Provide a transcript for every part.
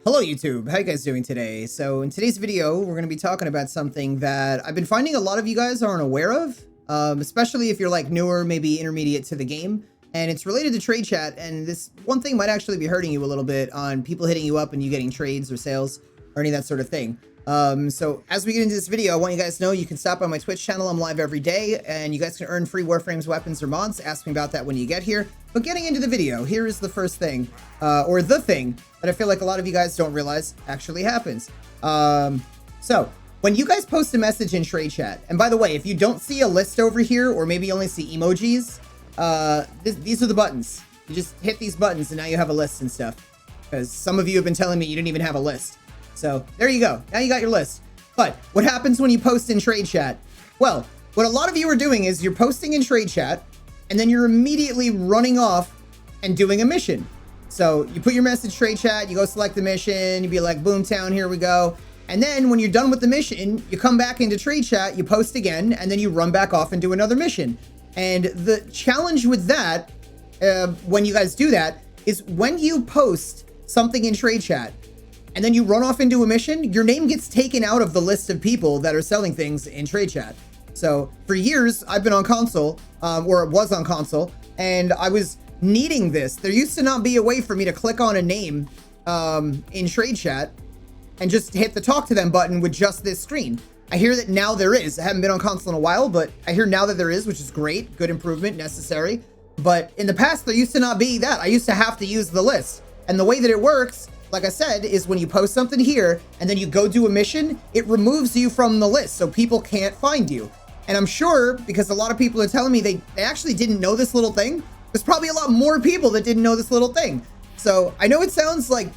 Hello YouTube, how you guys doing today? So in today's video, we're going to be talking about something that I've been finding a lot of you guys aren't aware of, especially if you're like newer, maybe intermediate to the game, and it's related to trade chat, and this one thing might actually be hurting you a little bit on people hitting you up and you getting trades or sales or any of that sort of thing. So as we get into this video, I want you guys to know you can stop by my Twitch channel. I'm live every day, and you guys can earn free Warframes, weapons, or mods. Ask me about that when you get here. But getting into the video, here is the first thing, or the thing that I feel like a lot of you guys don't realize actually happens. So when you guys post a message in trade chat, and by the way, if you don't see a list over here, or maybe you only see emojis, these are the buttons. You just hit these buttons and now you have a list and stuff. Because some of you have been telling me you didn't even have a list. So there you go. Now you got your list. But what happens when you post in trade chat? Well, what a lot of you are doing is you're posting in trade chat and then you're immediately running off and doing a mission. So you put your message trade chat, you go select the mission, you be like, Boomtown, here we go. And then when you're done with the mission, you come back into trade chat, you post again, and then you run back off and do another mission. And the challenge with that, when you guys do that, is when you post something in trade chat, and then you run off into a mission, your name gets taken out of the list of people that are selling things in trade chat. So for years, I've been on console, or was on console, and I was needing this. There used to not be a way for me to click on a name in trade chat and just hit the talk to them button with just this screen. I hear that now there is. I haven't been on console in a while, but I hear now that there is, which is great. Good improvement, necessary. But in the past, there used to not be that. I used to have to use the list. And the way that it works, like I said, is when you post something here and then you go do a mission, it removes you from the list so people can't find you. And I'm sure, because a lot of people are telling me they actually didn't know this little thing, there's probably a lot more people that didn't know this little thing. So I know it sounds like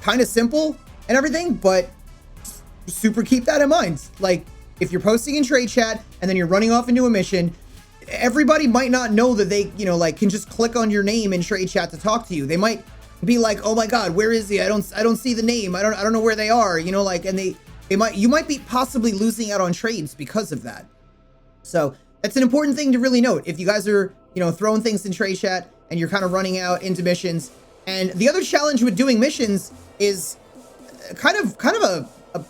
kind of simple and everything, but super keep that in mind. Like, if you're posting in trade chat and then you're running off into a mission, everybody might not know that they, like can just click on your name in trade chat to talk to you. They might be like, oh my God, where is he? I don't see the name. I don't know where they are, and you might be possibly losing out on trades because of that. So that's an important thing to really note. If you guys are, throwing things in trade chat and you're kind of running out into missions. And the other challenge with doing missions is kind of a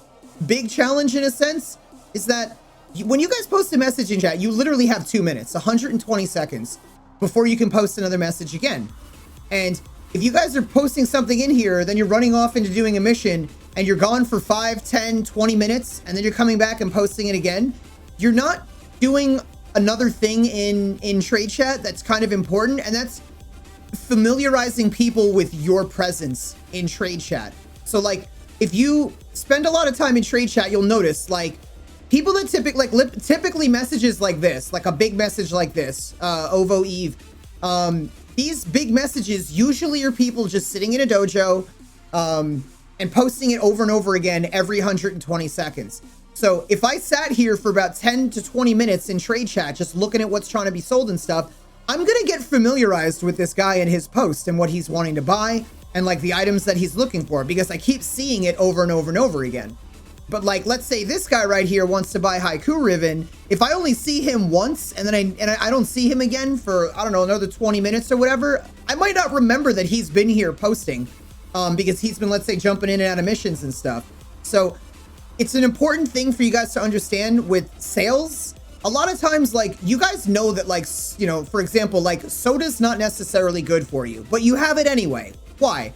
big challenge in a sense, is that when you guys post a message in chat, you literally have 2 minutes, 120 seconds before you can post another message again. And if you guys are posting something in here, then you're running off into doing a mission and you're gone for 5, 10, 20 minutes, and then you're coming back and posting it again, you're not doing another thing in trade chat that's kind of important, and that's familiarizing people with your presence in trade chat. So like, if you spend a lot of time in trade chat, you'll notice like people that typically messages like this, like a big message like this, Ovo Eve, these big messages usually are people just sitting in a dojo and posting it over and over again every 120 seconds. So if I sat here for about 10 to 20 minutes in trade chat, just looking at what's trying to be sold and stuff, I'm going to get familiarized with this guy and his post and what he's wanting to buy and like the items that he's looking for, because I keep seeing it over and over and over again. But like, let's say this guy right here wants to buy Haiku Ribbon. If I only see him once and then I don't see him again for, I don't know, another 20 minutes or whatever, I might not remember that he's been here posting because he's been, let's say, jumping in and out of missions and stuff. So it's an important thing for you guys to understand with sales. A lot of times, like, you guys know that, like, for example, like, soda's not necessarily good for you, but you have it anyway. Why?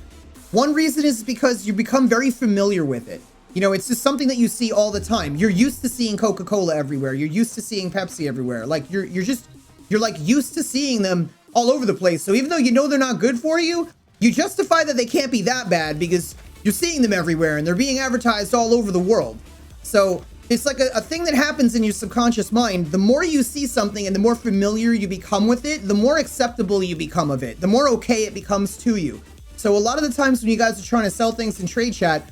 One reason is because you become very familiar with it. It's just something that you see all the time. You're used to seeing Coca-Cola everywhere. You're used to seeing Pepsi everywhere. Like, you're like used to seeing them all over the place. So even though you know they're not good for you, you justify that they can't be that bad because you're seeing them everywhere and they're being advertised all over the world. So it's like a thing that happens in your subconscious mind. The more you see something and the more familiar you become with it, the more acceptable you become of it, the more okay it becomes to you. So a lot of the times when you guys are trying to sell things in trade chat,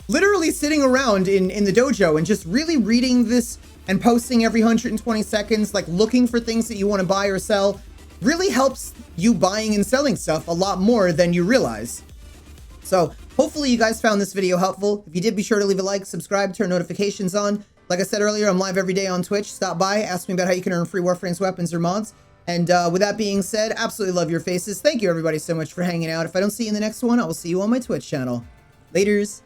literally sitting around in the dojo and just really reading this and posting every 120 seconds, like looking for things that you want to buy or sell, really helps you buying and selling stuff a lot more than you realize. So hopefully you guys found this video helpful. If you did, be sure to leave a like, subscribe, turn notifications on. Like I said earlier, I'm live every day on Twitch. Stop by, ask me about how you can earn free Warframes, weapons, or mods. And with that being said, absolutely love your faces. Thank you everybody so much for hanging out. If I don't see you in the next one, I will see you on my Twitch channel. Laters.